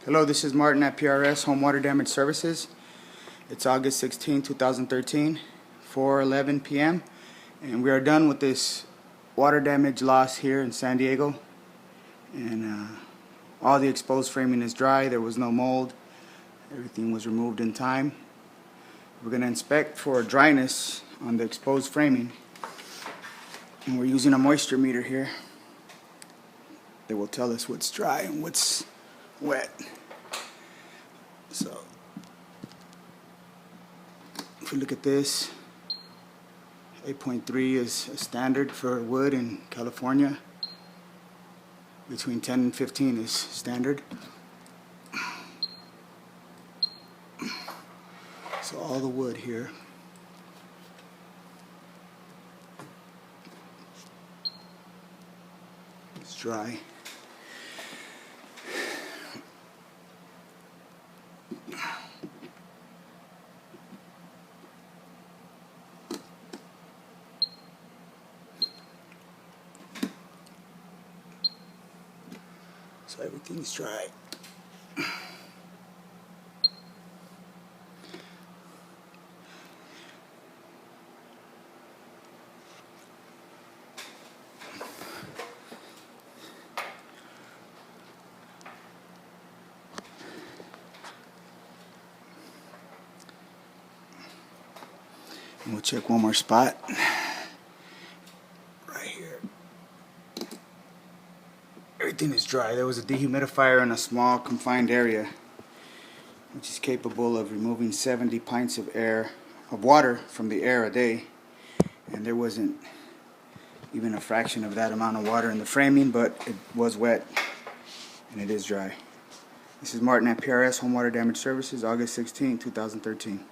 Hello, this is Martin at PRS Home Water Damage Services. It's August 16, 2013, 4:11 p.m. and we are done with this water damage loss here in San Diego. And all the exposed framing is dry. There was no mold. Everything was removed in time. We're going to inspect for dryness on the exposed framing, and we're using a moisture meter here that will tell us what's dry and what's wet. So if we look at this, 8.3 is standard for wood in California. Between 10 and 15 is standard. So all the wood here is dry. So everything's dry. And we'll check one more spot. Right here. Everything is dry. There was a dehumidifier in a small confined area, which is capable of removing 70 pints of water from the air a day. And there wasn't even a fraction of that amount of water in the framing, but it was wet and it is dry. This is Martin at PRS Home Water Damage Services, August 16, 2013.